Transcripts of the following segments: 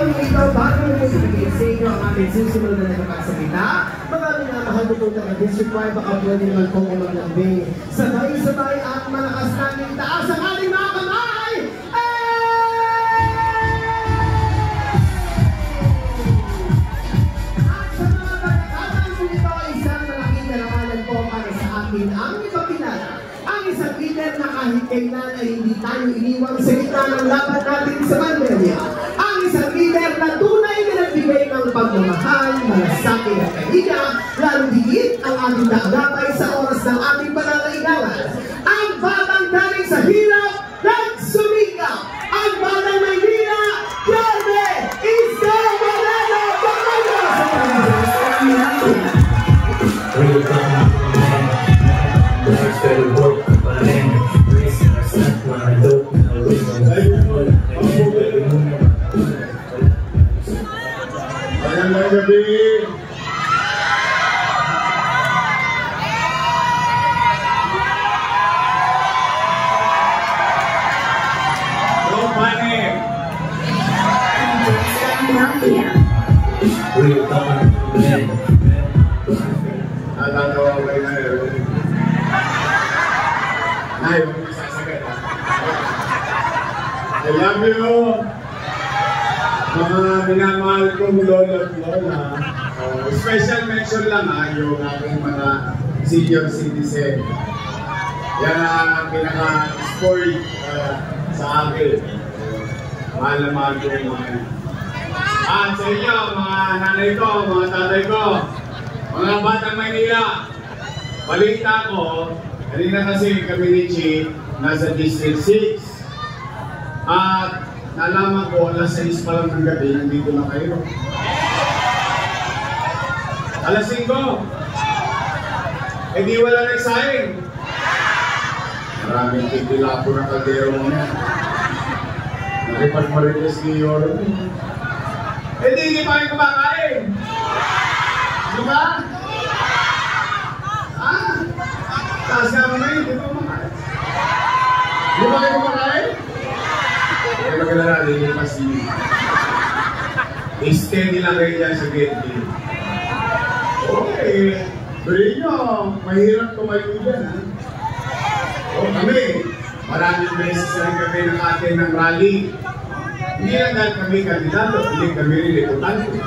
lamang ito bago mo ibigay sa inyo ang ating susunod na nagkakasalita. Mga minamahal ko po ng District 5, baka pwede naman po maglambing. Sabay-sabay at malakas namin taas ang ating mga kamay! At sa mga pagkakataon po nito, isang malaking karangalan po para sa akin ang ipapilala. Ang isang leader na kahit kailan ay hindi tayo iniwang sa gitna ng laban natin sa pandemya. Ang isang leader na tunay na nagbigay ng pagmamahal, malasakit at kahiga, lalo higit ang ating naagapay sa oras ng ating pananailangan. Ang batang galing sa hirap, nagsumikap. Ang batang Maynila, Jorge Isko Moreno! Pagmamahal sa Panginoon! Magandang gabi. No panic. Natatawa ko kayo na yun. Nay, huwag mo sasagat ha. I love you. Mga minamahal kong lolo at lola. Special mention lang ha, yung aking mga senior citizen. Yan ang pinaka-spoiled sa akin. Mahal na mahal ko yung mga. At sa inyo, mga nanay ko, mga tatay ko, mga batang Maynila, balita ko, kanina kasi kami ni Chief, nasa District 6. At nalaman ko, alas 6 pa lang ng gabi, nandito na kayo. Alas 5. Eh di wala nagsaing. Maraming tipilapo ng kaldero mo na. Nakipag-marites ni Yoro. Eh di hindi pa kayo kumakain. Di ba? Taas ka mo na yun, di ba kumakain? Di ba kayo kumakain? Kaya magkalala, hindi pa si steady lang kayo dyan sa gate. Okay, beri nyo, mahirap tumayo dyan ha. O kami, maraming beses rin kami nakatin ng rally. Hindi lang dahil kami kandidato, hindi kami rin liputante.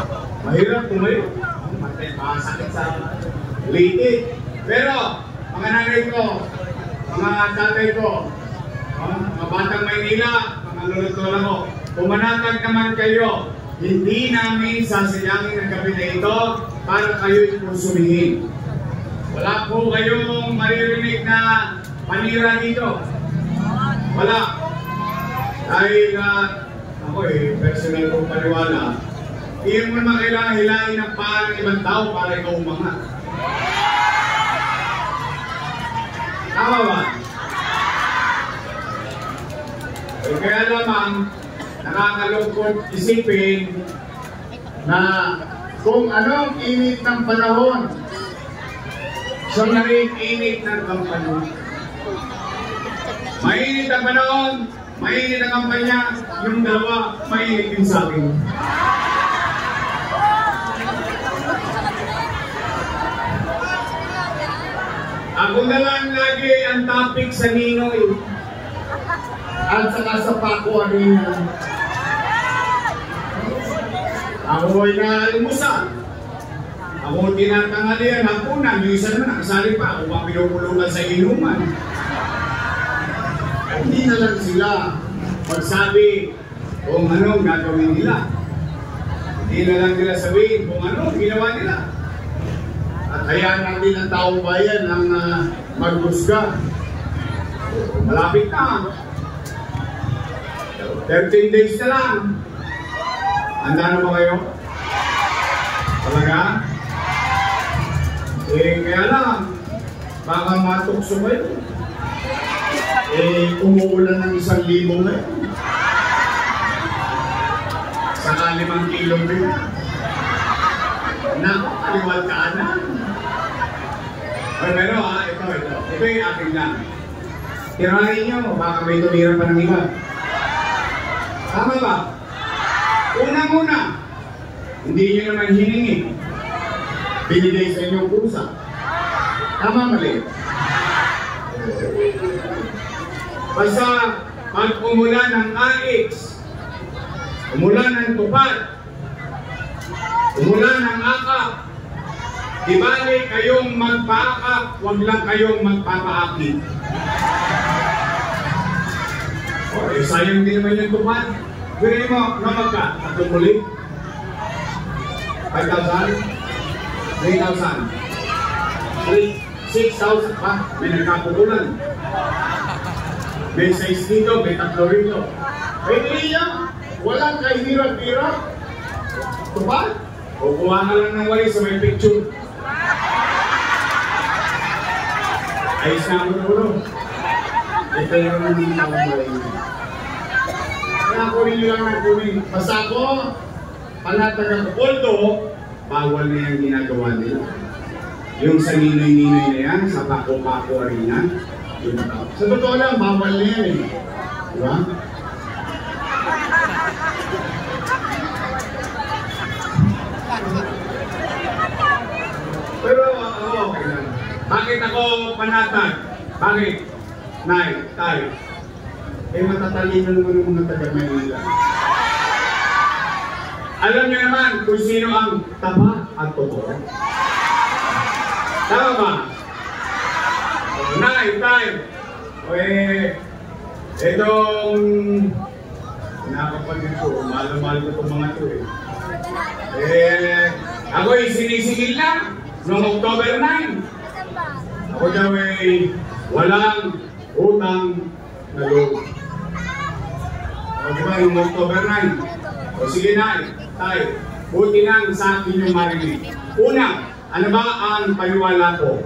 Mahirap tumayo. Makasakit sa liit. Pero, mga nanay ko, mga tatay ko, mga batang Maynila, mga lulot-lola ko, pumanatag naman kayo. Hindi namin sasayangin ang gabi na ito para kayo'y konsumihin. Wala po kayong maririnig na panira dito. Wala. Dahil ako personal kong paniwala, hindi mo naman kailangan hilahin ng paa ng ibang tao para ikaw umangat. Tama ba? Kaya lamang, nakakalungkot isipin na kung anong init ng panahon, siya na rin init ng kampanya. Mainit ang panahon, mainit ang kampanya, yung dalawa, mainit din sa akin. Ako na lang lagi ang topic sa Ninoy. At saka sa Paco Arena. Ako ay naalimusan. Ako tinatangalian, hapunan, yung isa naman nakasali pa. Ako pa pinupulutan sa inuman. Hindi na lang sila magsabi kung anong gagawin nila. Hindi na lang nila sabihin kung anong ginawa nila. At hayaan natin ang taong bayan ang maghusga. Malapit na. 13 days na lang. Handa na ba kayo? Talaga? Kaya lang, baka matukso kayo. Umuulan ng 1,000 ngayon. Saka 5 kilo rin. Naku, kaliwal ka na. Pero ito yung ating lang. Tirahin nyo, baka may tumira pa ng iba. Tama ba? Unang-una, hindi nyo naman hiningi. Binigay sa inyong pusa. Tama, mali. Basta pag umulan ng AX, umulan ng tupad, umulan ng akap, di bali kayong magpaakap, huwag lang kayong magpapaakit. O, sayang din naman yung tupad. Gawin mo, namagka, tatlong muli. 5,000? 3,000? 6,000 pa, may nagkapukulan. May 6 dito, may 3 rito. Pwede niya, walang kahirap-hirap. Tupad? O kuha ka lang ng wali sa may picture. Ayos na ako na ulo. Ito yung mga kaya kunin nyo lang ang kunin. Basta ako, panatag ako. Although, bawal na yung ginagawa nila. Yung sa ninoy-ninoy na yan, sa Paco-Paco Arena. Sa totoo lang, bawal na yan eh. Diba? Pero, okay lang. Bakit ako panatag? Bakit? Nay, tay. Eh, matatalino naman ng mga taga-Manila. Alam niyo naman kung sino ang tama at totoo. Tama ba? Nay, tay. Itong nakapagin ko, mahal-mahal ko itong mga ito ako'y sinisingil lang noong October 9. Ako daw walang utang na loob. O diba yung October 9? O sige na, tayo. Buti nang sa akin yung marinig. Una, ano ba ang paniwala ko?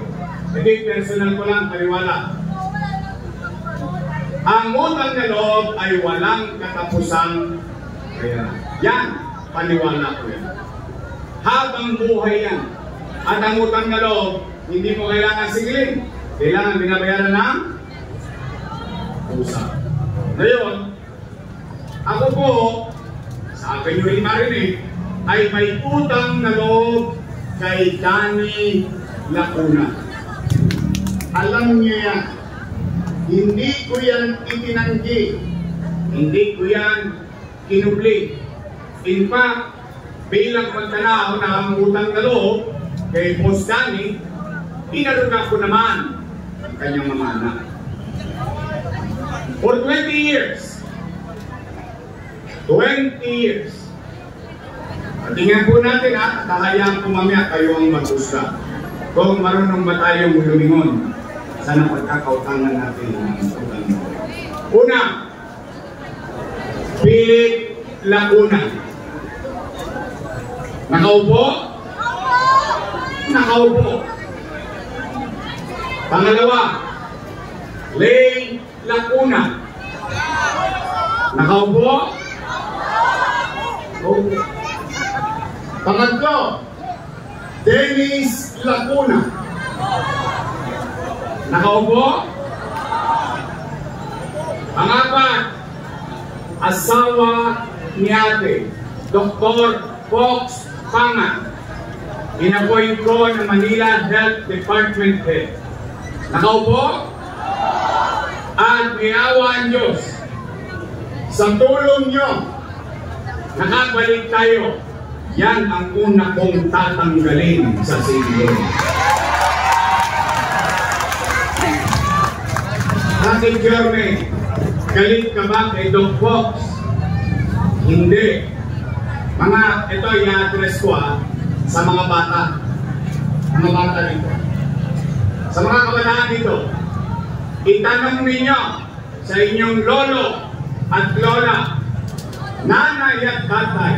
Hindi, personal ko lang paniwala. Ang utang na loob ay walang katapusang kaya. Yan, paniwala ko yan. Habang buhay yan. At ang utang na loob, hindi mo kailangan sigilin. Kailangan binabayaran ng pusa. Ngayon, ako po, sa akin yung marinig, ay may utang na loob kay Danny Lacuna. Alam niyo yan. Hindi ko yan itinanggi. Hindi ko yan kinubli. In fact, bilang pagtanaw na ang utang na loob kay Boss Danny, inaruga ko naman ang kanyang mga anak. For 20 years. 20 years. At tingnan po natin at kahayaan po mamaya kayo ang mag-usga. Kung marunong ba tayong lumingon sa napagkakautangan natin. Una, Philip Lacuna. Nakaupo? Nakaupo. Pangalawa, Lay Lacuna. Nakaupo? Opo. Pangatlo, Dennis Lacuna. Nakaupo? Pangapat, asawa ni ate, Dr. Fox Pangan. Inapoint ko ng Manila Health Department Head. Nakaupo? At may awa ang Diyos. Sa tulong nyo, nakabalik tayo. Yan ang una kong tatanggalin sa silyo. Ate Jeremy, galit ka ba kay Doc Fox? Hindi. Ito i-address ko sa mga bata. Mga bata dito. Sa mga kabataan dito, itanong ninyo sa inyong lolo at lola, nanay at tatay,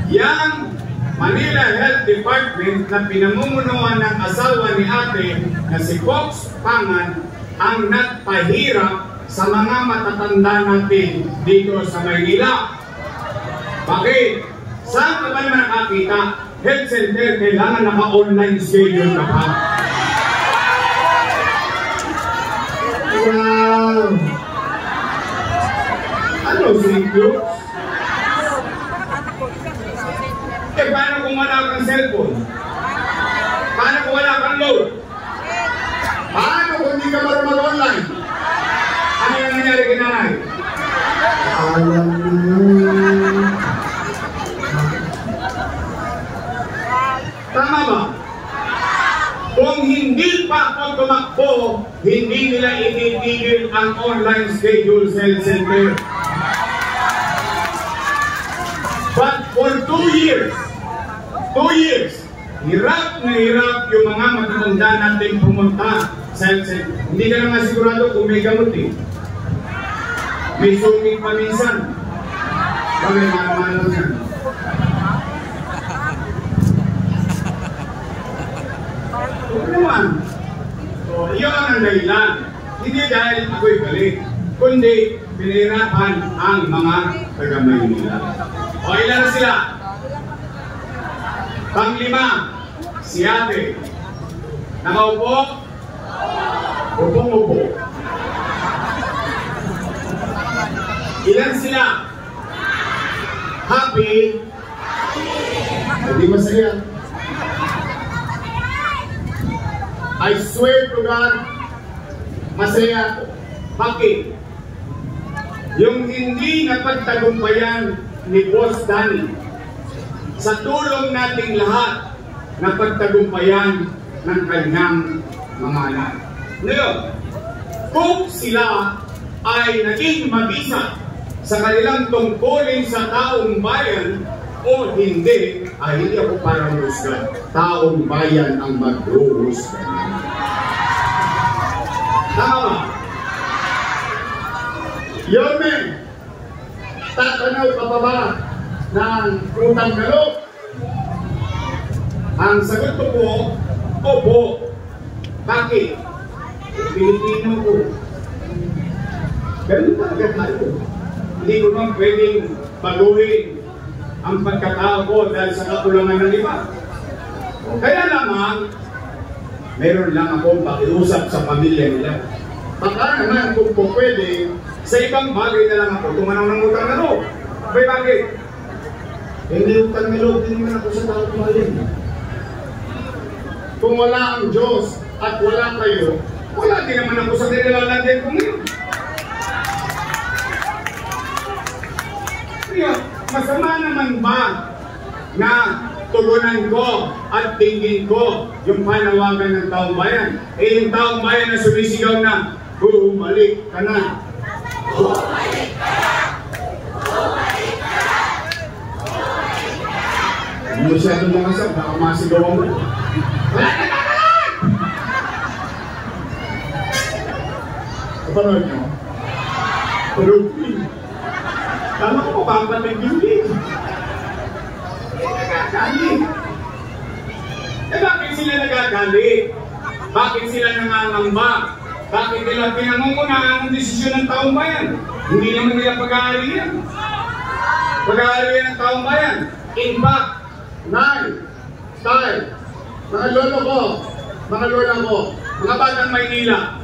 yang Manila Health Department na pinamumunuan ng asawa ni ate na si Fox Pangan ang nagpahirap sa mga matatanda natin dito sa Maynila. Bakit? Saan ka ba naman nakakita? Health center, kailangan naka-online schedule ka pa. Wow! Ano, St. Luke's? Eh, paano kung wala kang cellphone? Paano kung wala kang load? Paano kung hindi ka marunong mag-online? Ano yung nangyari kay nanay? Alam mo. Tama ba? Kung hindi pa ako tumakbo, hindi nila ititigil ang online schedule health center. But for 2 years, hirap na hirap yung mga matanda natin pumunta sa health center. Hindi ka naman sigurado kung may gamot eh. May suming pa minsan. Bagay mga yan. Oo naman. So, yun ang dahilan. Hindi dahil ako'y galit, kundi pinahirapan ang mga taga-Maynila. O ilan na sila? Pang-5, si ate. Nakaupo? Upong-upo. Ilan sila? Happy? Hindi masaya. I swear to God, masaya ako. Bakit? Yung hindi napagtagumpayan ni Boss Danny, sa tulong nating lahat, napagtagumpayan ng kanyang mga anak. Ngayon, kung sila ay naging mabisa sa kanilang tungkulin sa taong bayan o hindi, ay hindi ako para husgan. Taong bayan ang mag-husgan. Tama. Yorme, tatanaw ka pa ba ng utang galok? Ang sagot ko po, opo. Bakit? Pilipino ko. Ganun talaga tayo. Hindi ko naman pwedeng baguhin ang pagkatao ko dahil sa kakulangan ng iba. Kaya naman, meron lang akong pakiusap sa pamilya nila. Baka naman kung po pwede, sa ibang bagay na lang ako tumanaw ng utang na loob. May bakit? Hindi utang na loob din naman ako sa tao kumalin. Kung wala ang Diyos at wala kayo, wala din naman ako sa nilalagyan ko ngayon. Kaya, masama naman ba na tugunan ko at tingin ko yung panawagan ng taong bayan? Eh, yung taong bayan na sumisigaw na, bumalik ka na. Bumalik ka na! Bumalik ka na! Bumalik ka na! Hindi masyadong makasap, baka masigaw mo. Wala ka na! Kapanood nyo? Pagod-pin. Tama ko pa ang patigilin. Nagagalit. Eh bakit sila nagagalit? Bakit sila nangangamba? Bakit nila pinangungunahan ang desisyon ng taong bayan? Hindi naman nila pag-aari yan. Pag-aari yan ng taong bayan. In fact, Nay, Tay, mga lolo ko, mga lola ko, mga batang Maynila,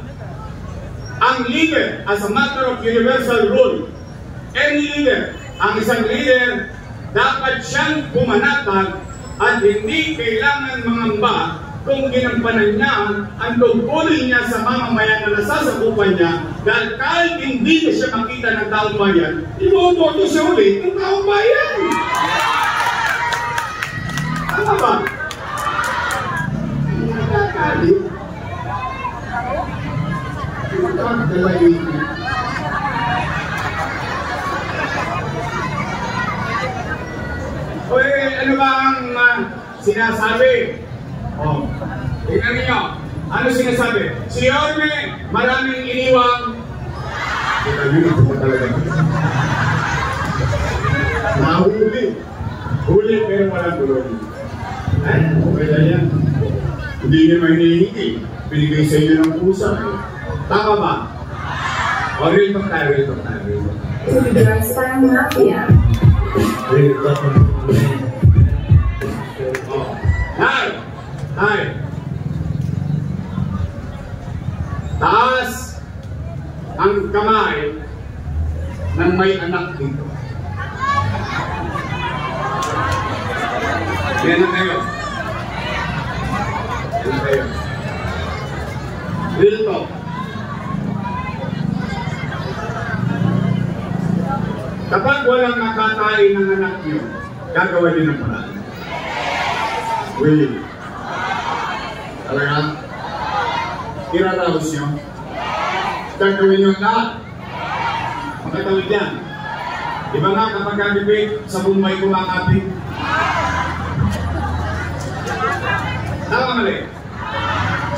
ang leader, as a matter of universal rule, any leader, ang isang leader, dapat siyang pumanatag at hindi kailangan mangamba kung ginampanan niya ang tungkulin niya sa mamamayan na nasasakupan niya dahil kahit hindi niya siya makita ng taong bayan, iboboto siya ulit ng taong bayan. Tama ba? Hindi nakakalit. Magdalain. O ano ba ang sinasabi? O, tingnan ninyo. Ano sinasabi? Si Yorme, maraming iniwang. Ito ba talaga? Nahuli. Huli pero walang tulong. Ay, okay na yan. Hindi nyo mahinihingi. Binigay sa inyo ng pusa. Tama ba? O, real talk tayo, real talk tayo. Drugs parang mafia. Real talk. Nay! Nay! Taas ang kamay ng may anak dito. Yan na kayo. Yan na kayo. Real talk. Kapag walang nakakain ng anak nyo, gagawa din ng paraan. Will. Talaga? Iraraos nyo. Gagawin nyo lahat. Makatawid yan. Diba nga kapag gagawin sa Mumbai kumakapit? Tama mali.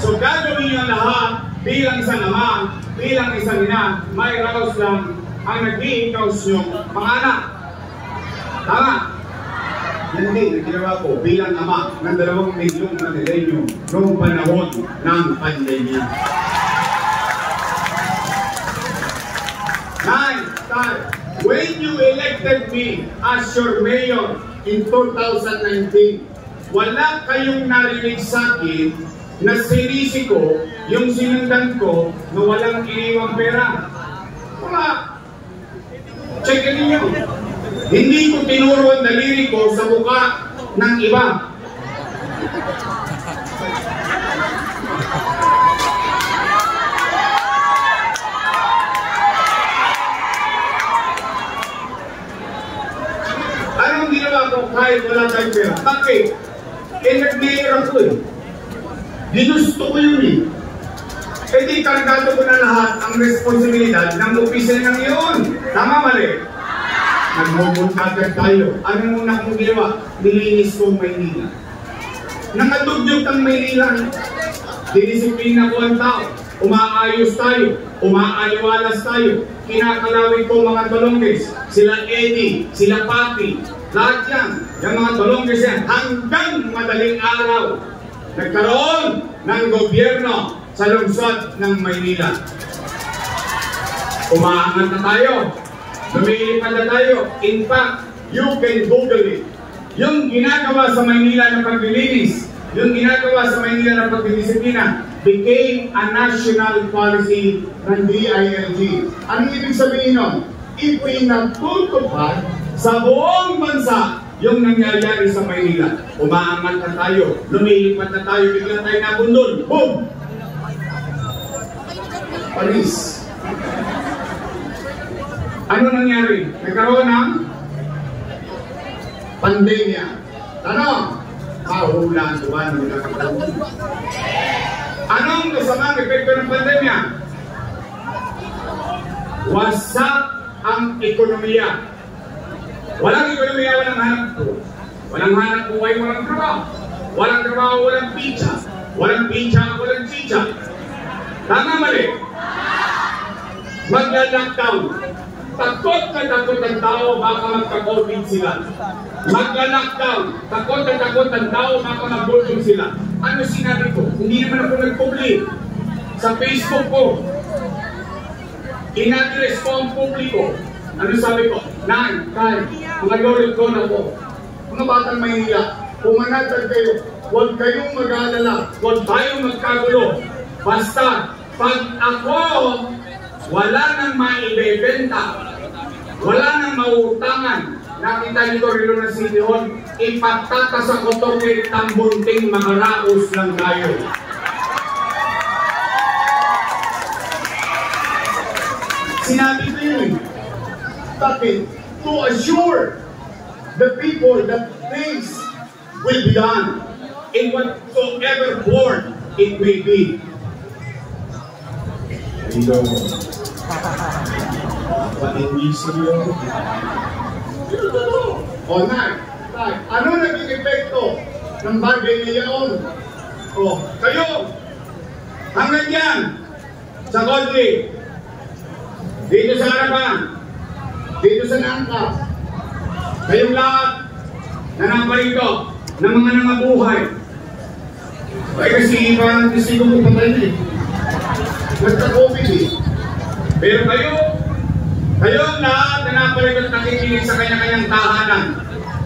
So gagawin nyo lahat bilang isang ama, bilang isang ina, may raos lang ang nag-i-inkaus nyo mga anak. Tama? Yan din ang ginawa ko bilang ama ng 2 milyong Manileño noong panahon ng pandemya. When you elected me as your mayor in 2019, wala kayong narinig sa akin na sinisi ko yung sinundan ko na walang iniwang pera. Wala. Check ninyo. Hindi ko tinuro ang daliri ko sa mukha ng iba. Anong ginawa ko kahit wala tayong pera? Bakit? Nag-mayor ako eh. Ginusto ko yun eh. Eh di kargado ko na lahat ang responsibilidad ng opisina ng iyon. Tama mali? Nagmumultagan tayo. Ano muna kong ginawa? Nilinis ko ang Maynila. Nakadugyot ang Maynila. Dinisiplina ko ang tao. Umaayos tayo. Umaaliwalas tayo. Kinakalawin ko mga Dolonges. Sila Eddie, sila Pati. Lahat yan. Yung mga Dolonges yan. Hanggang madaling araw. Nagkaroon ng gobyerno sa lungsod ng Maynila. Umaangat na tayo. Lumilipad na tayo. In fact, you can Google it. Yung ginagawa sa Maynila na paglilinis, yung ginagawa sa Maynila na pagdidisiplina, became a national policy ng DILG. Anong ibig sabihin nun? Ipinatutupad sa buong bansa yung nangyayari sa Maynila. Umaangat na tayo, lumilipad na tayo, bigla tayo nabundol. Boom! Paris. Ano nangyari? Nagkaroon ng pandemya. Tanong, mahulaan tuwan ng nagkaroon. Anong kasamang epekto ng pandemya? Wasak ang ekonomiya. Walang ekonomiya, walang hanap buhay. Walang hanap buhay, walang trabaho. Walang trabaho, walang pizza. Walang pizza, walang chicha. Tama mali? Magla-lockdown. Takot ang tao, baka magka-COVID sila. Magla-lockdown. Takot ang tao, baka mag-bulldog sila. Ano sinabi ko? Hindi naman ako nag-public. Sa Facebook ko, in-address ko ang publiko. Ano sabi ko? Nay, mga lorot ko na po. Mga batang Maynila, pumanatag kayo. Huwag kayong mag-alala. Huwag tayong magkagulo. Basta, pag ako wala nang maibebenta, wala nang mautangan, nakita nito rilo na City Hall, ipatata sa kotong tambunting makaraos lang tayo. Sinabi ko yun. Bakit? To assure the people that things will be done in whatsoever form it may be. Hello. Patingisin yun. O na, ano naging epekto ng bagay ngayon? O, kayo, hanggang yan, sa Godly, dito sa harapan, dito sa nangka, kayong lahat, na naparito, ng mga nangabuhay. Ay kasi iba ang testigo ko patay na eh. Nagka-COVID eh. Pero kayong lahat na naparito at nakikinig sa kanya-kanyang tahanan.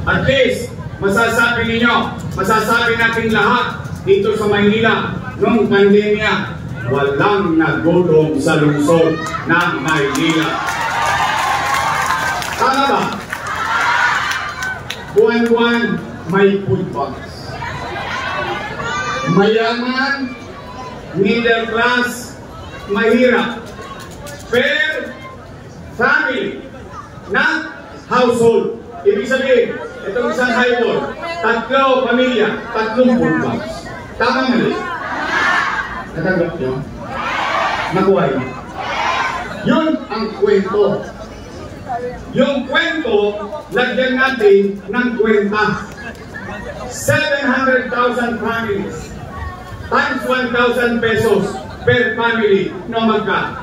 At least, masasabi ninyo, masasabi natin lahat dito sa Maynila, noong pandemya, walang nagulong sa lungsod ng Maynila. Tama ba? Buwan-buwan, may food banks. Mayaman, middle class, mahirap. Per family na household. Ibig sabihin, itong isang highball, 3 pamilya, 3 food banks. Tama mali? Natanggap nyo? Nakuha yun? Yun ang kwento. Yung kwento, lagyan natin ng kwenta. 700,000 families times 1,000 pesos per family. No, magka?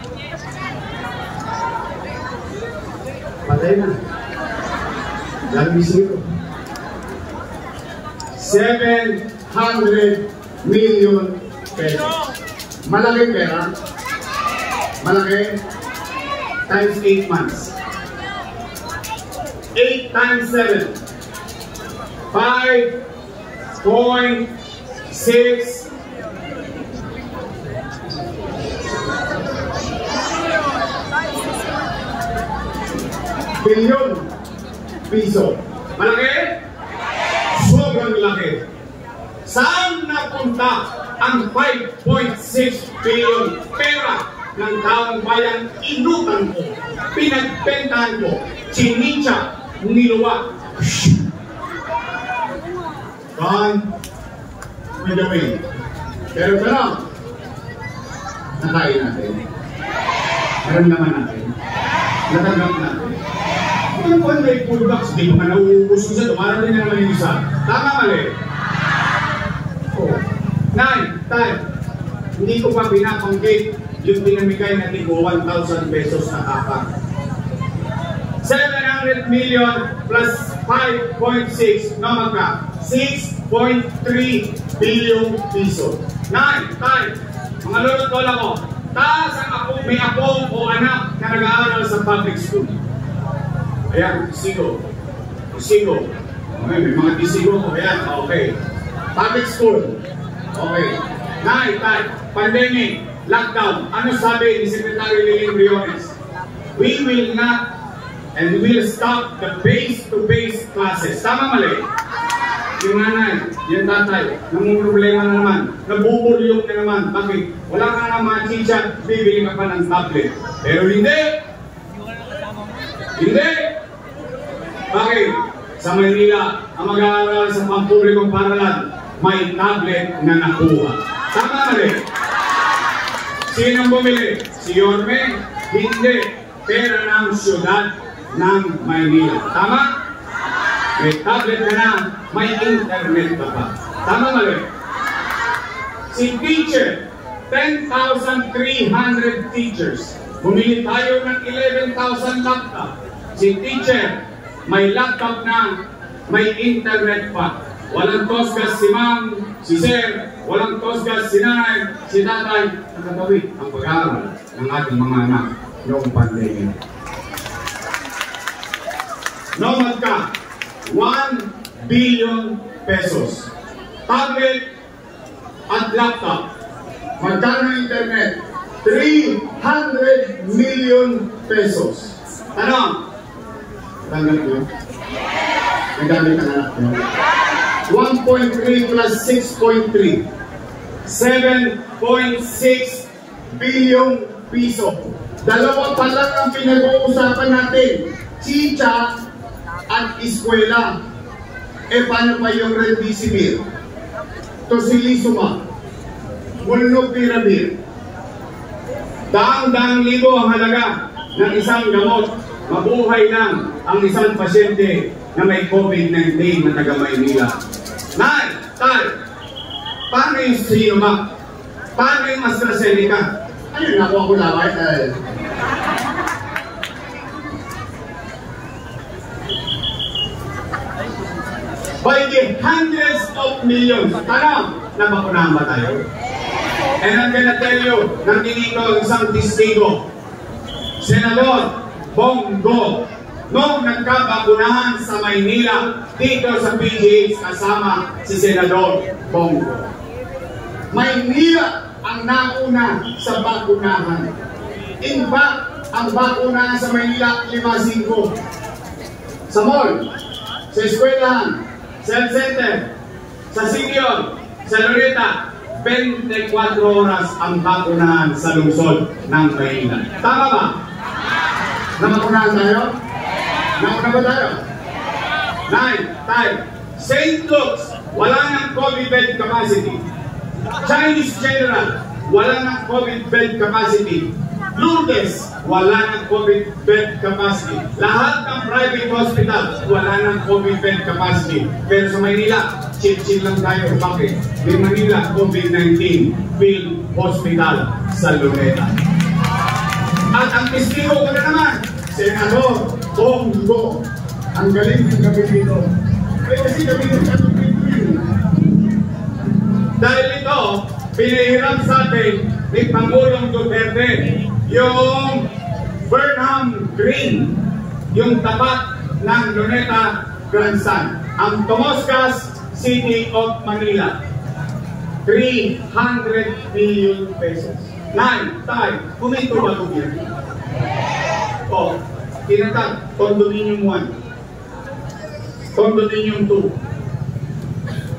Patay na. Lagi zero. 700 million pesos. Malaki pera. Malaki. Times 8 months. 8 times 7. 5.6 billion piso. Malaki? Sobrang laki. Saan napunta ang 5.6 billion pera ng taong bayan? Inutan ko, pinagbentahan ko, chinitsa, niluwa. Gone with the wind. Pero nakain natin. Naramdaman natin. Natanggap natin. Kung ano may food box, di pa nauubos ko sa dumarating na naman yung isa. Tama mali? Oh. 9, 10. Hindi ko pa pinapanggit yung pinamigay natin ko 1,000 pesos na kakak. 700 million plus 5.6, no magka? 6.3 billion piso. 9, 10. Mga lulot lola ko, taas ang ako, may apo o anak na nag-aaral sa public school. Ayan, Isigo. Okay, may mga Isigo ko. Ayan, okay. Public school. Okay. 9, 10. Pandemic. Lockdown. Ano sabi ni Secretary Liling Briones? We will not and we will stop the face-to-face classes. Tama mali? Yung nanay, yung tatay, namumroblema na naman, nabubulyok na naman. Bakit? Wala ka na mga chicha, bibili ka pa ng tablet. Pero hindi! Hindi! Bakit? Sa Manila, ang mag-aaral sa pampublikong paralan, may tablet na nakuha. Tama mali? Sinong bumili? Si Yorme? Hindi. Pera ng syudad ng Maynila. Tama? May tablet ka na, may internet ka pa. Tama mali? Si teacher, 10,300 teachers. Bumili tayo ng 11,000 laptop. Si teacher, may laptop na, may internet pa. Walang tosgas si ma'am, si sir, walang tosgas si nanay, si tatay. Nakatawid ang pag-aaral ng ating mga anak noong pandemic. Nomad ka, 1 billion pesos. Tablet at laptop. Magkano internet? 300 million pesos. Tanong? Tanggap nyo? Nagamit ang anak nyo? 1.3 plus 6.3. 7.6 billion piso. Dalawa pa lang ang pinag-uusapan natin. Chicha at eskwela. E paano pa yung Remdesivir? Tocilizumab, Molnupiravir. Daang-daang libo ang halaga ng isang gamot. Mabuhay lang ang isang pasyente na may COVID-19 na taga Maynila. Paano yung Sinovac? Paano yung AstraZeneca? Ayun, nakuha ko laway. By the hundreds of millions. Tanong, nabakunahan ba tayo? And I'm gonna tell you, nandito ang isang testigo. Senador Bongo, nung nagkabakunahan sa Maynila, dito sa PGH kasama si Senador Bongo. Maynila ang nauna sa bakunahan. In fact, ang bakunahan sa Maynila, 5-5. Sa mall, sa eskwelahan, Cell Center, sa Simeon, sa Loretta, 24 oras ang bakunahan sa lungsod ng Maynila. Tama ba? Namakunahan tayo? Nauna ba tayo? 9, 10. St. Luke's, wala ng COVID bed capacity. Chinese General, wala ng COVID bed capacity. Lourdes, wala ng COVID bed capacity. Lahat ng private hospital, wala ng COVID bed capacity. Pero sa Maynila, chill lang tayo. Bakit? May Manila COVID-19 field hospital sa Luneta. At ang testigo ko na naman, Senador Bongo. Ang galing ng gabi dito. Kasi gabi dito. Dahil ito, pinahiram sa atin ni Pangulong Duterte yung Burnham Green, yung tapat ng Luneta Grandstand. Ang Tomoscas City of Manila, 300 million pesos. 9, tayo, kumento ba ito yan? O, tinatag, Condominium 1, Condominium 2,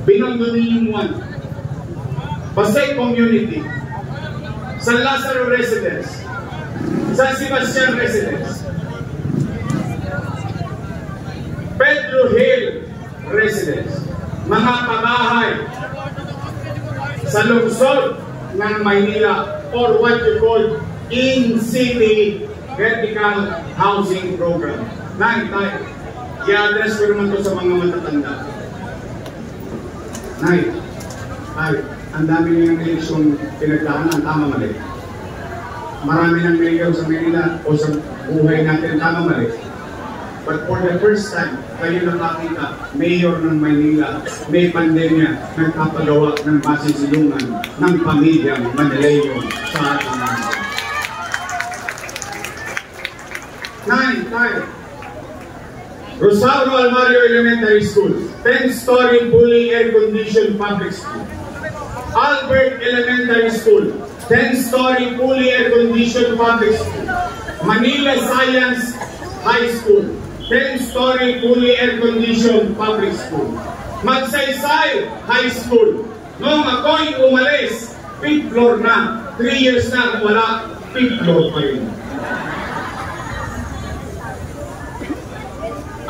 Binondominium 1, Pasay Community, San Lazaro Residence, San Sebastian Residence, Pedro Hill Residence, mga pabahay sa lungsod ng Maynila or what you call in-city vertical housing program. 9, tayo. I-address ko naman ito sa mga matatanda. 9, tayo. Ang dami niyang eleksyon pinagdaanan, tama mali. Marami ng mayor sa Manila o sa buhay natin, tama mali. But for the first time, kayo nakakita, mayor ng Maynila, may pandemya, nagpapagawa ng masisilungan ng pamilyang Manileño sa ating mga. 9, tayo. Rosario Almario Elementary School, 10-story fully air-conditioned public school. Albert Elementary School, 10-story fully air-conditioned public school. Manila Science High School, 10-story fully air-conditioned public school. Magsaysay High School, noong ako'y umalis, 5th floor na, 3 years na wala, 5th floor pa rin.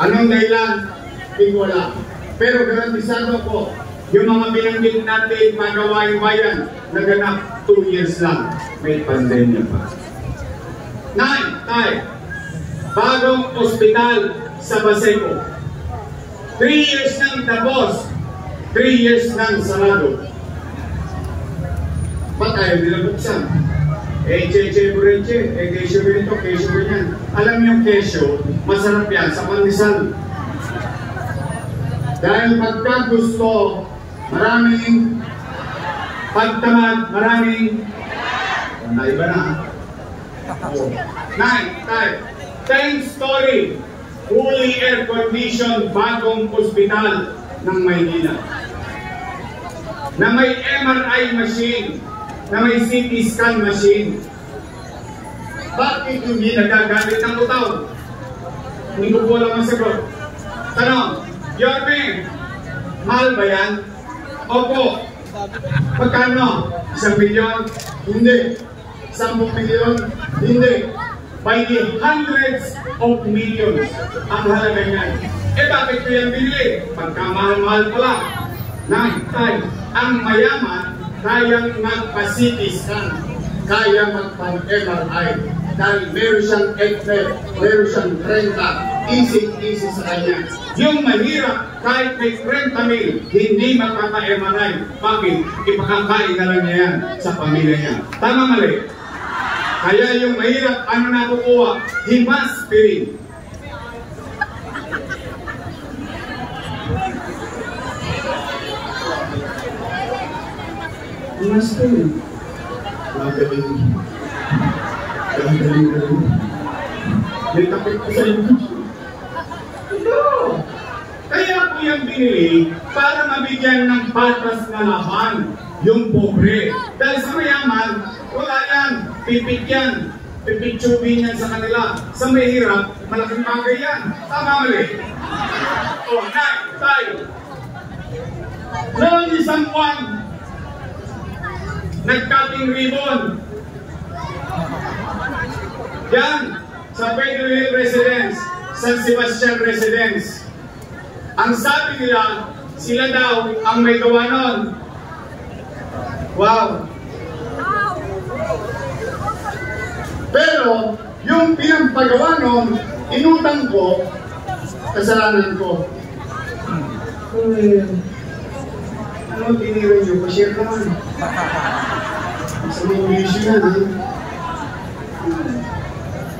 Anong dahilan? Hindi wala. Pero garantisado ko, yung mga binanggit natin magawaing bayan, naganap 2 years lang, may pandemya pa. 9, tayo. Bagong ospital sa Baseco. 3 years nang tapos, 3 years nang sarado. Ba't tayo nilabuksan? Cheche Bureche, kesyo ganito, kesyo ganyan. Alam niyo yung kesyo, masarap yan sa pandesal. Dahil pagka gusto, maraming pagtamad, maraming naiba na. 9, tayo. 10-story fully air-conditioned bagong ospital ng Maynila na may MRI machine, na may CT scan machine. Bakit hindi nagagamit ng utaw? Hindi ko po alam ang sagot. Tanong, Yorme, mahal ba yan? Opo. Pagkano? 1 milyon? Hindi. 10 milyon? Hindi. By the hundreds of millions ang halaga niyan. Bakit ko yan binili? Pagkamahal-mahal pala. 9, tayo. Ang mayaman, kayang magpa-CT scan, kaya magpa-MRI. Dahil meron siyang Excel, meron siyang renta, easy sa kanya. Yung mahirap, kahit may 30,000, hindi magpapa-MRI. Bakit? Ipakakain na lang niya yan sa pamilya niya. Tama mali? Kaya yung mahirap, ano na kukuha? Himaspirin. Himaspirin. Gagaling. May tapit ko sa inyo. Ito. Kaya po yung binili para mabigyan ng patas na laban yung pobre. Dahil sa mayaman, wala yan. Pipit yan. Pipitsubin yan sa kanila. Sa mahirap, malaking bagay yan. Tama mali. O, tayo. Noong isang buwan, nag-cutting ribbon. Yan, sa Pedro Hill Residence, San Sebastian Residence. Ang sabi nila, sila daw ang may gawa nun. Wow! Pero, yung pinampagawa nun, inutang ko, kasalanan ko. Ano tinira nyo? Pa-share naman. Sa mga issue na, ha?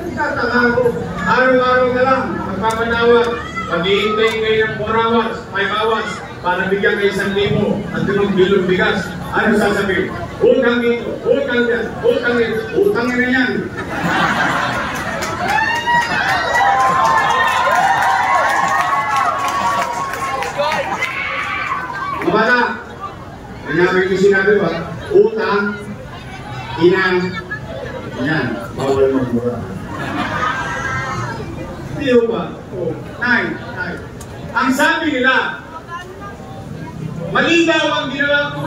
Nagtataka ako. Araw-araw na lang, magpapanawag. Pag-iintay kayo ng 4 hours, 5 hours, para bigyan kayo 1,000 at 5 bilong bigas. Ano sasabihin? Utang ito, utang yan, utang ito, utang na yan. Mabata, nangyari ko sinabi ba? Utang, inang, yan, bawal magmura. Hindi ba? Oh, nine. Ang sabi nila, malinaw ang ginawa ko.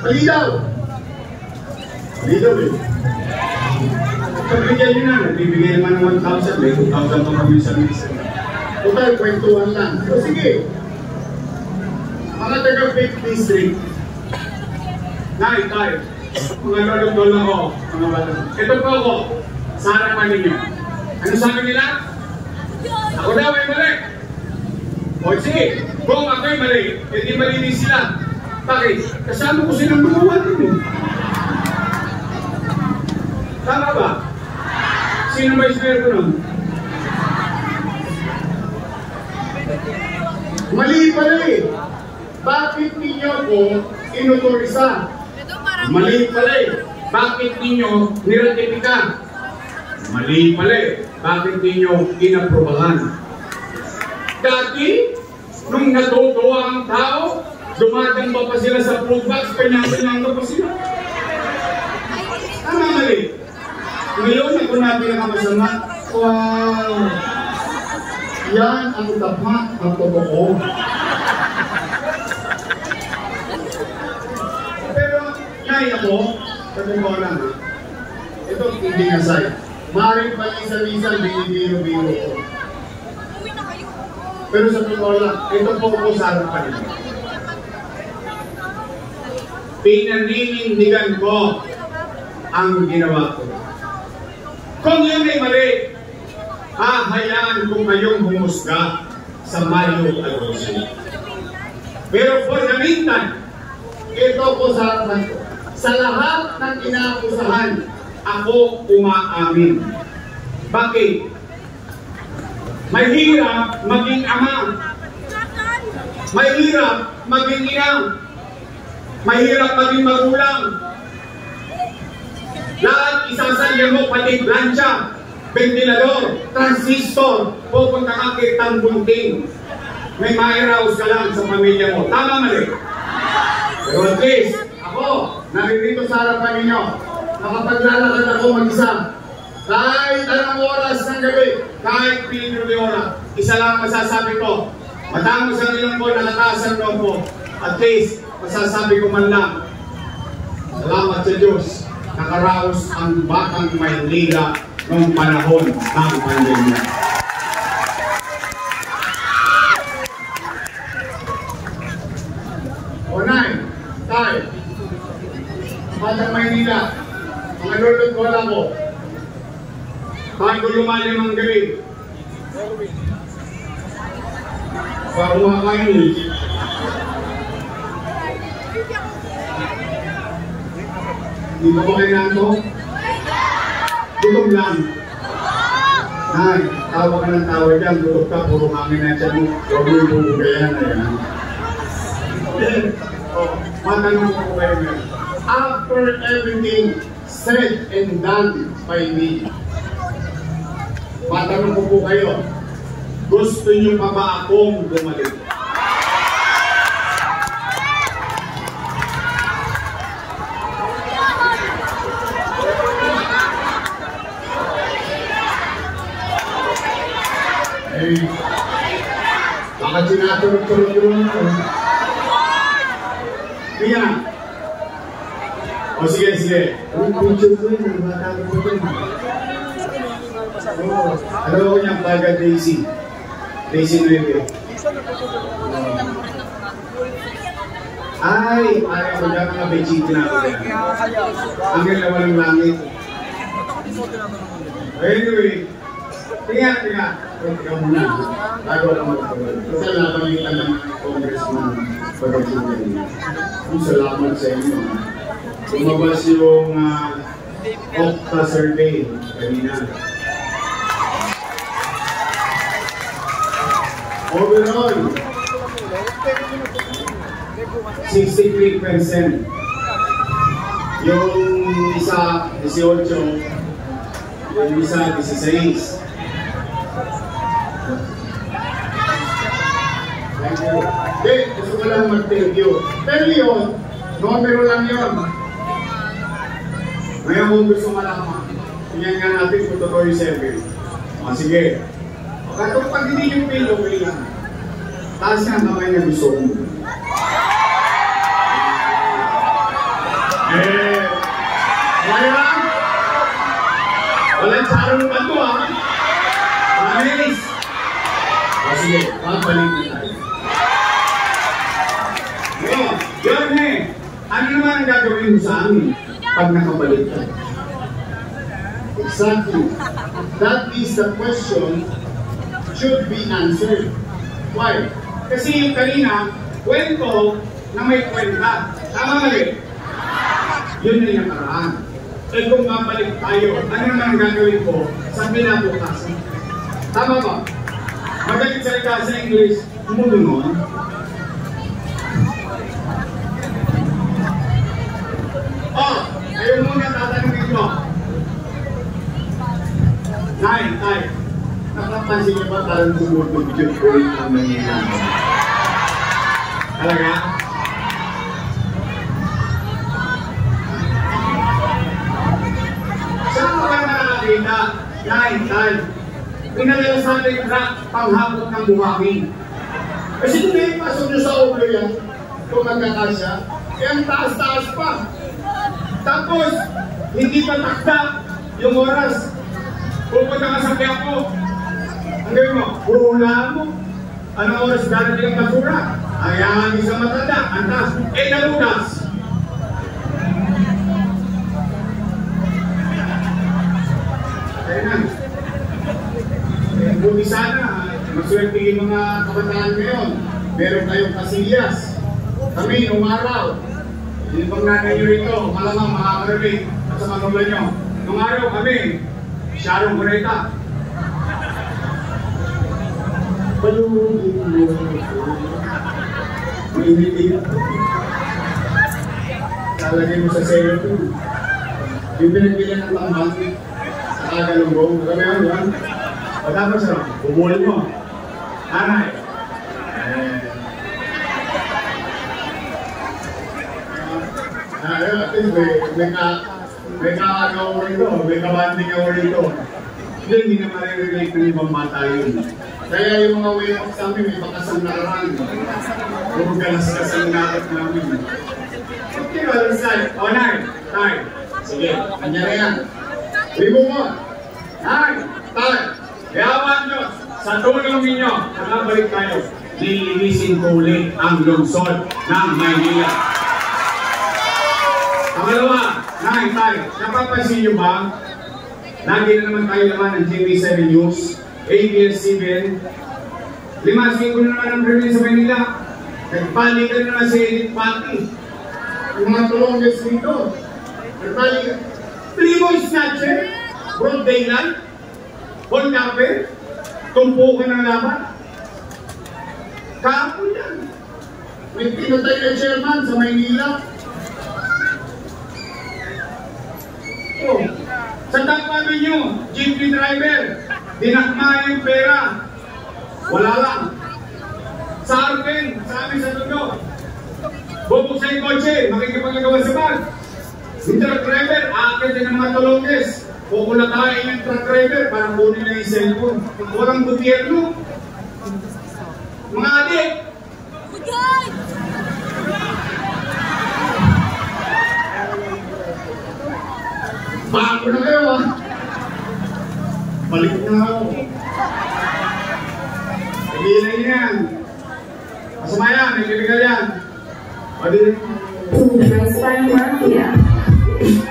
Malinaw. Malinaw eh. Pagbigyan nyo na, nagbibigay naman ng 1,000, may 2,000 pa kami sa minsan. Total, kwentuhan lang. So sige, mga taga 50th Street, tayo, mga lolo-lolo ko, mga bata. Ito po ako, sa harapan ninyo. Ano sabi nila? Ako daw ay mali. O sige, kung ako ay mali, hindi malinis sila. Bakit? Kasama ko silang gumawa ninyo. Tama ba? Sino ba ismer ko nun? Mali pala eh. Bakit ninyo ko inutorisa? Mali pala eh. Bakit ninyo niratifika? Mali pala eh. Bakit ninyo inaprobahan? Dati, nung natutuwa ang tao, dumadamba pa sila sa food box, kanyang-kanyang pa sila. Tama mali. Ngayon, ako na pinakamasama. Wow! Yan ang tapat ng totoo. Pero, nay ako, sabi ko lang, ito hindi aside. Maring palisa-lisa, binibiro-biro ko. Pero sa totoo lang, ito po ko sa harapan nito. Pinaninindigan ko ang ginawa ko. Kung yun ay mali, hahayaan ko kayong humusga sa Mayo 12. Pero for the meantime, ito ko sa harapan ko. Sa lahat ng inaakusahan, ako umaamin. Bakit? Mahirap maging ama. Mahirap maging ina. Mahirap maging magulang. Lahat isasalya mo, pati plancha, ventilador, transistor, pupunta ka kitang bunting. May mairaos ka lang sa pamilya mo. Tama mali? Pero at least, ako, naririto sa harapan ninyo, nakapaglalakad ako mag-isa. Kahit anong oras ng gabi, kahit pinito de oras, isa lang masasabi ko, matangos ang ilang ko, nakataas ang loob ko. At least, masasabi ko man lang, salamat sa Diyos, nakaraos ang Batang Maynila noong panahon ng pandemya. O nay, tayo, Batang Maynila, mga lulot ko lang ko, bago lumalim ang gabi, bago kumakain eh. Hindi mo ba kayo gutom lang. Nay, tawa ka ng tawa dyan, gutom ka, puro kami na dyan mo, huwag mo yung bubugayan na yan. Matanong ko kayo ngayon. After everything said and done by me, matanong ko po kayo, gusto niyo pa ba akong bumalik? Eh, bakit sinabi nakaturog-turog yung ako. Kaya na. O sige. Ang picture ko yun, ang bata ko po yun. Alam ko niyang Baga Daisy. Daisy Nueve. Ay, pare ako dyan mga Beijing na ako yan. Ang ganda walang langit. Anyway, tingnan. Tingnan muna. Bago ako magpapagod. Kasi nabangitan ng congressman pagkasintin. Salamat sa inyo. Lumabas yung Okta survey kanina. Overall, 63%. Yung isa, 18. Yung isa, 16. Thank you. Okay, gusto ko lang mag-thank you. Pero yun, numero lang yun. Ngayon kung gusto malaman, tingnan nga natin kung totoo yung survey. O, sige. Katong pag hindi yung pay, okay lang. Taas nga kamay na gusto mo. Kaya lang? Walang charong ba ito, ha? Promise! O, sige, pabalik na tayo. Yorme, ano naman ang gagawin mo sa amin pag nakabalik ka? Exactly. That is the question should be answered. Why? Kasi yung kanina, kwento na may kwenta. Tama mali? Yun na yung nakaraan. Eh kung mabalik tayo, ano naman ang gagawin ko sa pinabukasan? Tama ba? Magaling salita sa English, moving on. Ayaw muna tatanungin ko. Tay, nakapansin niyo ba parang tumutugtog ko rin ang nangyayari? Talaga? Saan mo ka nakakita? Tay, pinadala sa atin yung panghapot ng buhangin. Kasi kung may pasok nyo sa ulo yan, kung magkakasya, eh ang taas-taas pa. Tapos, hindi pa takda yung oras. Pupunta ka sa Quiapo. Ang gawin mo, huhulaan mo. Anong oras darating ang basura? Ayahan isang matanda, ang taas. Eh, nalugas. Kaya na. Buti sana, maswerte yung mga kabataan ngayon. Meron kayong kasillas. Kami, nung araw, yung pang nanay nyo rito, malamang makakarinig at sa manulan nyo. Nung araw kami, Sharon Coreta. Palugin mo. Mainit-init. Lalagay mo sa sayo ito. Yung pinagbilan ng tambang sa kagalunggong. Kami yun. O dapat siya, bumuhin mo. Nanay. At least may kaagaw rito, may kabanding ako rito. Hindi na marirelate ng ibang bata yun. Kaya yung mga way of sa amin, may bakasang nakaraan. Puro galas-gas ang nakot namin. Okay, well, side. O, Nay. Sige, kanya na yan. Remove mo. Nay, Tay. Yawan nyo, sa tulong ninyo, nakabalik tayo. Lilinisin ko ulit ang lungsod ng Maynila. Pangalawa, Nay, napapansin nyo ba? Lagi na naman tayo naman ng TV7 News, ABS-CBN. 5 linggo na naman ang release sa Manila. Nagbalikan na naman sa Edith Pati. Yung mga tulongges dito. Nagbalikan. Primo Snatcher, Broad Daylight, Paul Capper, tumpukan ng laban. Kahapon yan. May pinatay na chairman sa Maynila. Oh, sa tagpamin nyo, jeepney driver, dinakma yung pera. Wala lang. Sa akin, sa amin sa tundo. Bubuksan yung kotse, makikipagagawa sa bag. Yung truck driver, aakit din ng mga tulongges. Kukulatahin yung truck driver para kunin na yung cellphone. Walang gobyerno. Mga adik, Bago na kayo ah. Balik na ako. Sabihin na yan. Masama yan, may kiligal yan. Pwede rin. Dress by Mafia.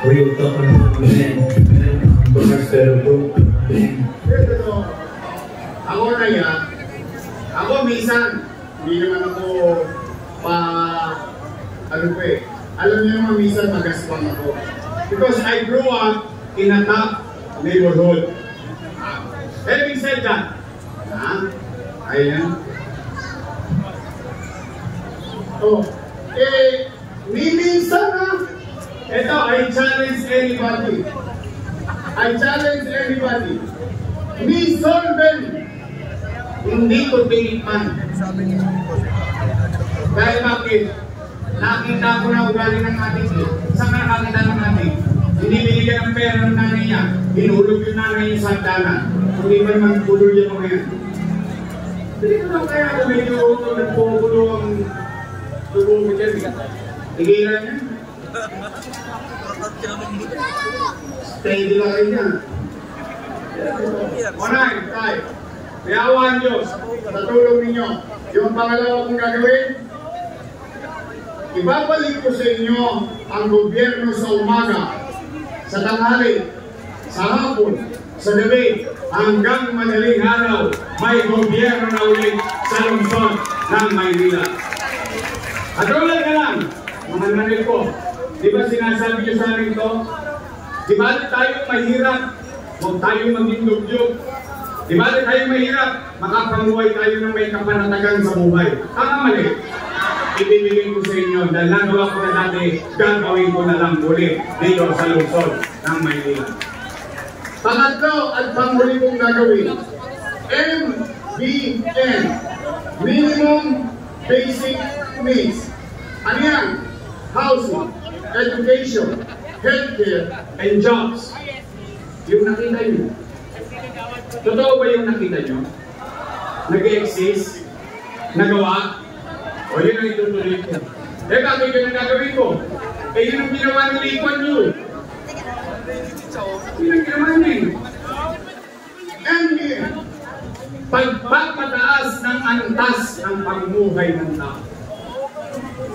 Real talk on man. Pero bro. Ako na yan. Ako minsan, hindi naman ako ano po eh. Alam niyo naman minsan magaspang ako. Because I grew up in a top neighborhood. Having said that, ayan. Minsan ito, I challenge anybody. I challenge anybody. Solven, hindi ko tinipan. Dahil bakit? Nakita ko na ugali ng ating saan ka nakakita ng ating? Hindi binigyan ng pera ng nanay niya. Inulog yung nanay niya sa hagdanan. Hindi ba naman pulol niya mga yan? Hindi ko lang kaya kung medyo nagpupulo ang tubo ko dyan. Tigilan niya. Steady lang kayo niya. Onay, tay. Mayawaan Diyos sa tulong ninyo. Yung pangalawa kong gagawin, ibabalik ko sa inyo ang gobyerno sa umaga, sa tanghali, sa hapon, sa gabi, hanggang madaling araw, may gobyerno na ulit sa lungsod ng Maynila. At ulit na lang, mga nanay ko, di ba sinasabi niyo sa amin ito? Di ba tayo mahirap, huwag tayong maging dugyog. Di ba tayo mahirap, makapanguhay tayo ng may kapanatagan sa buhay. Tama mali. Ibibigay ko sa inyo dahil nagawa ko na dati, gagawin ko na lang muli dito sa lungsod ng Maynila. Pangatlo at panghuli kong gagawin, MBN, Minimum Basic Needs. Ano yan? Housing, education, healthcare, and jobs. Yung nakita nyo. Totoo ba yung nakita nyo? Nag-exist? Nagawa? O yun ang itutuloy ko. Eh bakit yun ang gagawin ko? Eh yun ang ginawa ni Lee Kuan Yew. Yun ang ginawa niya. And pagpapataas ng antas ng pamumuhay ng tao.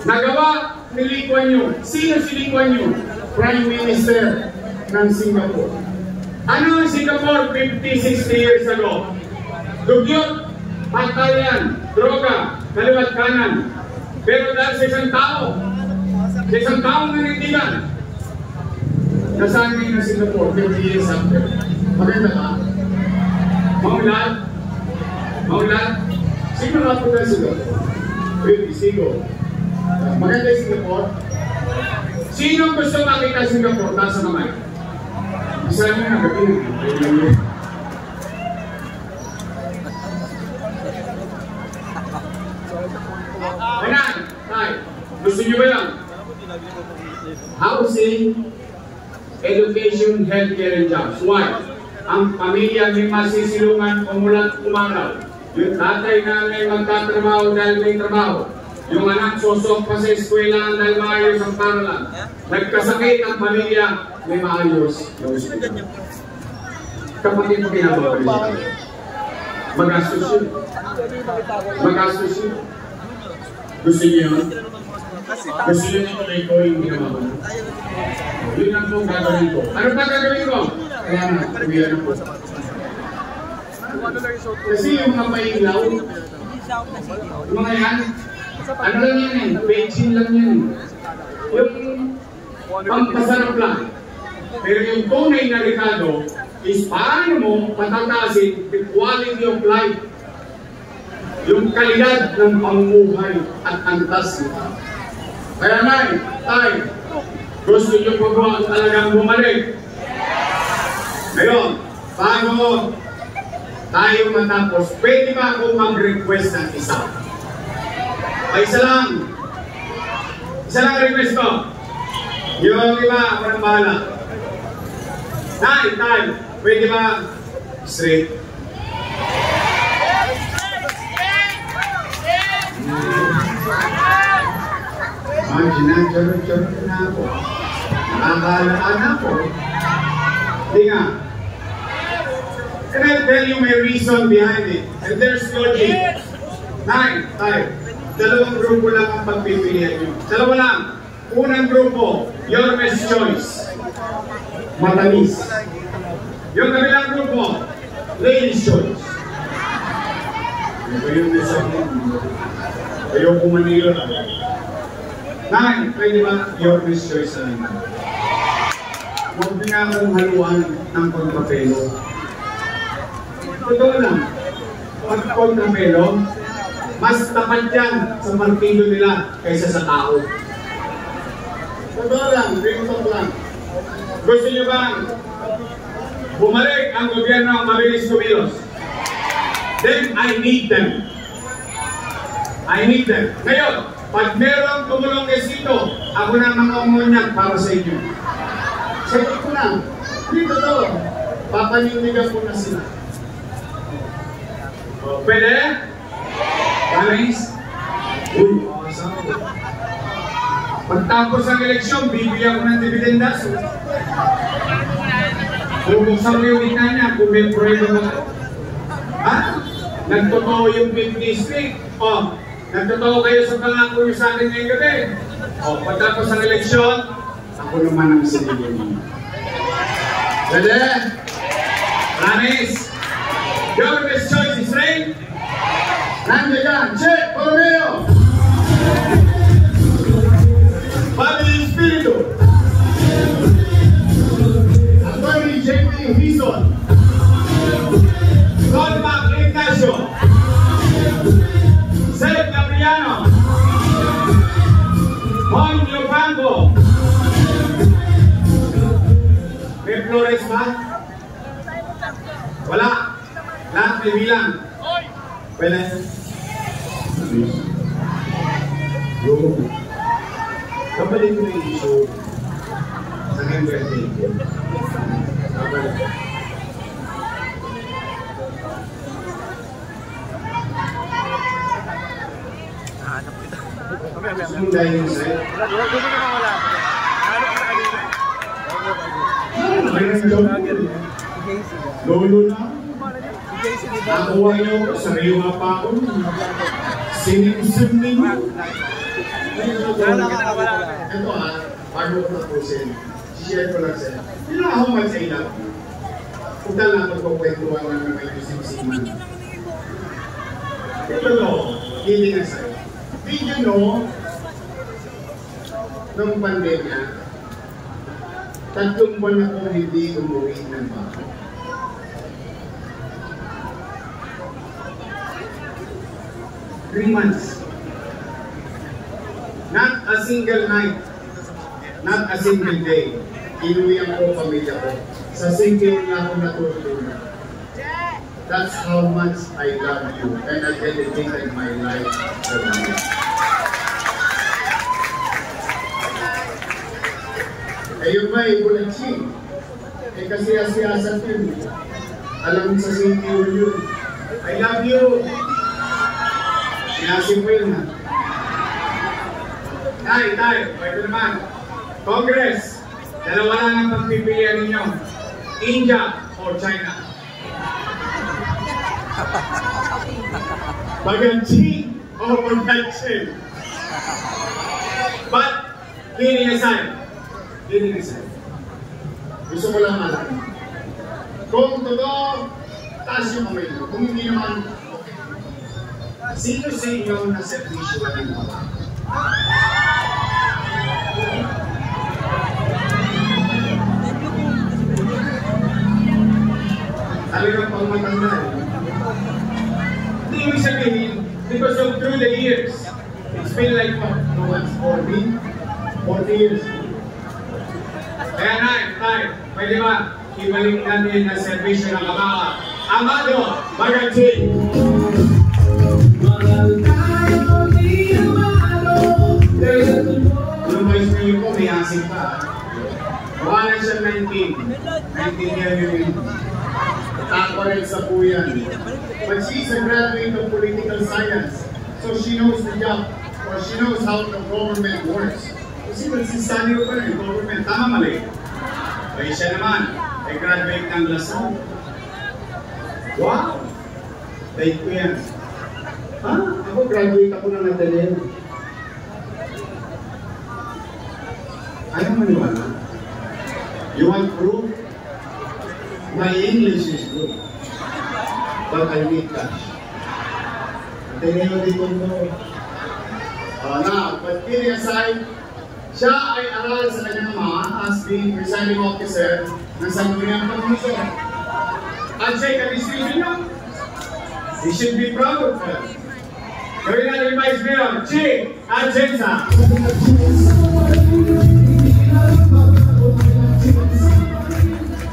Nagawa ni Lee Kuan Yew. Sino si Lee Kuan Yew? Prime Minister ng Singapore. Ano ang Singapore 50-60 years ago? Dugyot, patayan, droga, kaliwat kanan. Pero dahil sa isang taong nanindigan, nasaan ngayon na Singapore 50 years after? Maganda ka? Maulad? Sino nga po na Singapore? Really, Sigo. Maganda yung Singapore? Sino gusto makita Singapore? Tasa naman. Isa nyo na gabi. Ayan, tayo. Gusto nyo ba yan? Housing, education, healthcare, and jobs. Why? Ang pamilya may masisilungan umulat umaraw. Yung tatay na may magtatrabaho dahil may trabaho. Yung anak sosok pa sa eskwela dahil maayos ang paralan. Nagkasakit ang pamilya, may maayos na ospital. Kapatid mo kinababalik. Magastos yun. Magastos yun. Gusto niyo yun? Gusto niyo ituloy ko yung ginawa ko? Yun lang po gagawin ko. Ano pa gagawin ko? Kaya na, kuya na po. Kasi yung mga pailaw, yung mga yan, ano lang yan eh, paging lang yan eh. Yung pampasarap lang. Pero yung tunay na rekado is paano mo patataasin the quality of life. Yung kalidad ng pamumuhay at antas nito. Kaya nay, tay, gusto nyo po ba ang talagang bumalik? Ngayon, bago tayo matapos, pwede ba akong mag-request ng isa? Ay, isa lang. Isa lang request ko. Yung iba, ako nang bahala. Tay, pwede ba straight? Ginagcharot-charot na ako. Nakakalaan ako. Hindi nga. Can I tell you my reason behind it? And there's logic. 9, 5. Dalawang grupo lang ang pagpipilian nyo. Dalawa lang. Unang grupo, your best choice. Matamis. Yung kabilang grupo, ladies' choice. Ito yung isa mo. Ayoko Manila na. 9, pwede ba your best choice na naman? Huwag na akong haluan ng kontrapelo. Totoo lang, pag kontrapelo, mas tapat yan sa partido nila kaysa sa tao. Totoo lang, ringtone lang. Gusto nyo bang bumalik ang gobyerno ng mabilis kumilos? Then I need them. I need them. Ngayon, pag merong tumulong esito, ako na mga umunyan para sa inyo. Sabi ko na, hindi totoo. Papanindigan ko na sila. O, pwede? Guys? Uy, awesome. Pagtapos ang eleksyon, bibigyan ko ng dividendas. Bubuksan ko yung ina niya kung may prueba mo. Ha? Nagtotoo yung 50 stick. O, nagtotoo kayo sa pangako nyo sa akin ngayong gabi. O, pagtapos ang eleksyon, ako naman ang sinigil mo. Pwede? Promise? Your best choice is right? Nandiyan ka, Check Romeo! Family Espiritu! Attorney J.P. Hison! Godmac Ignacio! Seth Gabriano! Juan Yopango! May Flores ba? Wala! Lahat may bilang. Pwede? Go. Kabalik ko na yung issue sa aking birthday ko. Kabalik. Sunday yung sa'yo. Lolo na. Nakuha nyo, sariwa pa ako. Sinimsim ninyo. Ito bago ko tapusin, share ko lang sa'yo. You know how much I love you? Punta lang magkukwentuhan lang na may simsiman. Ito no, hindi na sa'yo. Did you know, nung pandemya, 3 buwan akong hindi umuwi ng bahay. Three months. Not a single night. Not a single day. Inuwi ako pamilya ko. Sa single na ako natutulog. That's how much I love you and I dedicated my life for you. Ayun ba, ibulachi. Kasi asiyasat yun. Alam sa single yun. I love you. Sinasin mo yun ha. Tayo, pwede naman. Congress, dalawa lang ang pagpipilian ninyo. India or China. Baganchi or Baganchi. But, kidding aside. Gusto ko lang alam. Kung totoo, taas yung kamay mo. Kung hindi naman, sino sa inyo na servisyo na rin ako? Talagang pang matanda eh. Hindi ibig sabihin, because of through the years, it's been like what? 40 years. Kaya tayo, pwede ba? Ibalik natin na servisyo ng kabaka. Amado, Baganchi! Yung vice mayor ko, may asing pa. Wala siya 19 year yun. Tako rin sa puyan. But she's a graduate of political science, so she knows the job or she knows how the government works. Kasi nagsistudy ko pa rin, government, tama mali. Kaya siya naman, ay graduate ng Lasal. Wow! Dahil ko yan. Ha? Ako graduate ako ng Ateneo. Ayaw maniwala. You want proof? My English is good. But I need cash. Ateneo di Tondo. Now, but kidding aside, siya ay aral sa kanyang ama as being presiding officer ng Sangguniang Pag-Mission. At siya ay kamisipin niyo. He should be proud of her. Gawin natin yung Vice Mayor, Chief Atienza.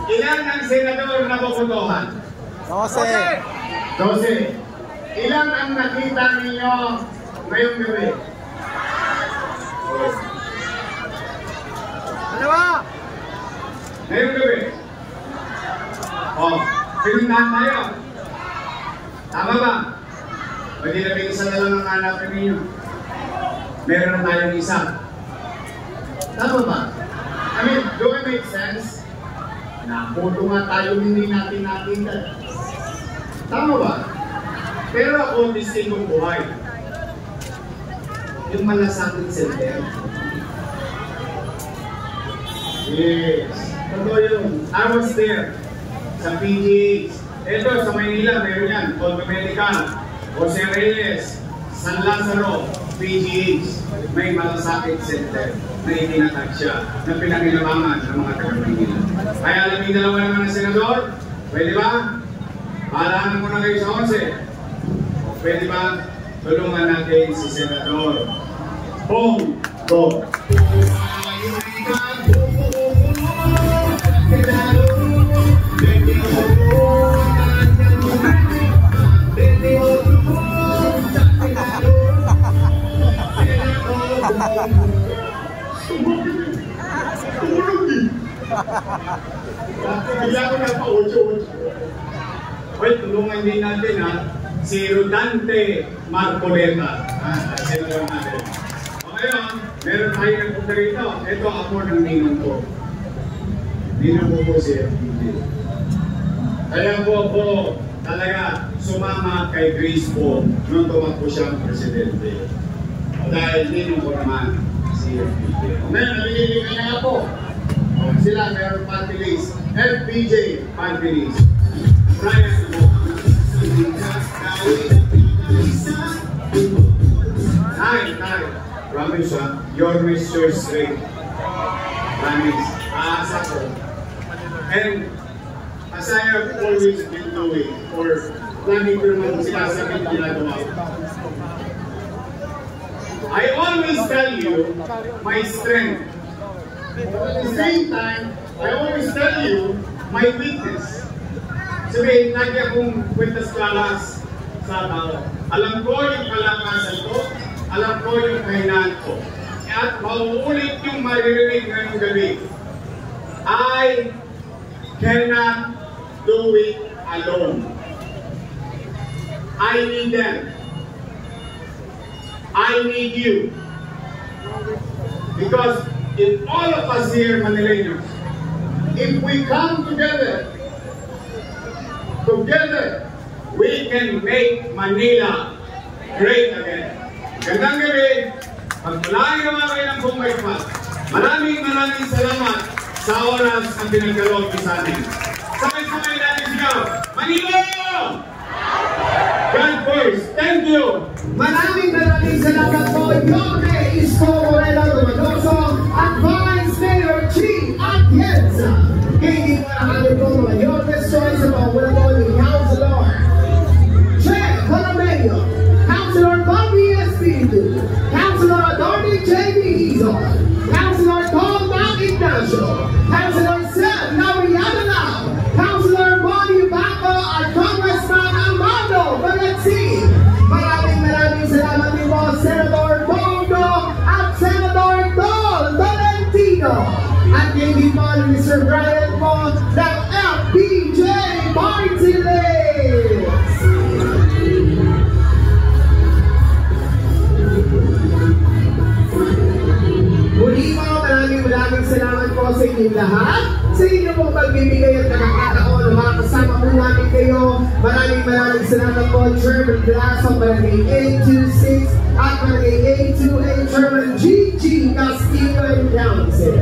Ilan ang senador na bobotohan? 12. Ilan ang nakita ninyo ngayong gabi? Ngayong gabi? Pinuntahan tayo. Tama ba? Pwede labing isa na lang ang hanapin ninyo. Meron na tayong isa. Tama ba? I mean, do it make sense? Naputo nga tayo, hindi natin nakita. Tama ba? Pero ako, distingong buhay. Yung malasakit center. Yes. Totoo yun. I was there. Sa PGH. Ito, sa Maynila, meron yan. Tondo Medical. Jose Reyes. San Lazaro. PGH. May malasakit center na itinatag siya na pinag-ilamangan ng mga taga-Maynila. Kaya alam yung dalawa naman ng senador? Pwede ba? Paalahan mo na kayo sa 11. Pwede ba? Tulungan natin si Senador Bong Go. Kaya ko na pa-8. Well, tulungan din natin si Rodante Marcoleta. Senador natin. O ngayon, meron tayo ng punta rito. Ito ako ng ninong ko. Ninong ko po si FPJ. Kaya po ako talaga sumama kay Grace po nung tumakbo siyang presidente. Dahil ninong ko naman si FPJ. Ngayon, naliligan niya nga po. Sila meron party list. FPJ party list. Brian mo. Nay. Promise your Mr. Straight. Promise. Aasa ko. And as I have always been doing, or lagi ko naman sinasabing ginagawa ko. I always tell you my strength. But at the same time, I always tell you my weakness. Sabihin, lagi akong kwintas kalas sa tao. Alam ko yung kalakasan ko, alam ko yung kahinaan ko. At mauulit yung maririnig ngayong gabi. I cannot do it alone. I need them. I need you. Because if all of us here, Manileños, if we come together, we can make Manila great again. Gandang gabi, pagpalain naman kayo ng buong Maypat. Maraming salamat sa oras ang pinagkaloob sa atin. Sabay-sabay natin sigaw, Manila! God first, thank you! Maraming salamat po. Your name is Moreno Dumagoso at Vice Mayor Chief Atienza. Hindi mo na kami po mga your best choice about what about yung Councilor Che Colomeo, Councilor Bobby Espiritu, Councilor Adorni J.B. Izon, Councilor Tom Mac Ignacio, Councilor Seth Lauriano Lau, Councilor Bonnie Baco at Congressman Armando Valentine. Maraming salamat din po Senator Bongo at Senator Dol Valentino at hindi po Mr. Brian po ng FPJ Party List. inyong lahat sa inyo pong pagbibigay at nakakataon na makakasama po namin kayo. Maraming salamat po, Chairman Blasong, Barangay 826 at Barangay 828, Chairman GG Castillo and Council.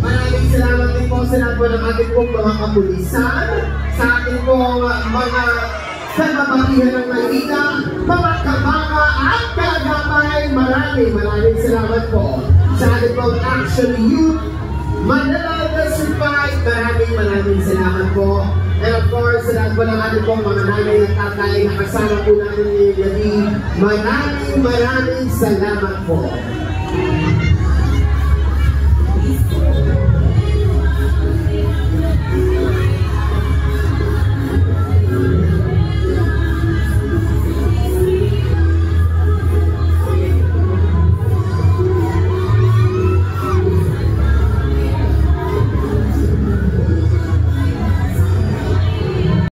Maraming salamat din po sa lahat po ng ating pong mga kapulisan, sa ating pong mga kababaihan ng Maynila, mga kabaka at kaagapay. Maraming salamat po sa ating pong Action Youth Manila District 5. Maraming salamat po. And of course, sa lahat po ng ating pong mga nanay at tatay na kasama po natin ngayong gabi. Maraming salamat po.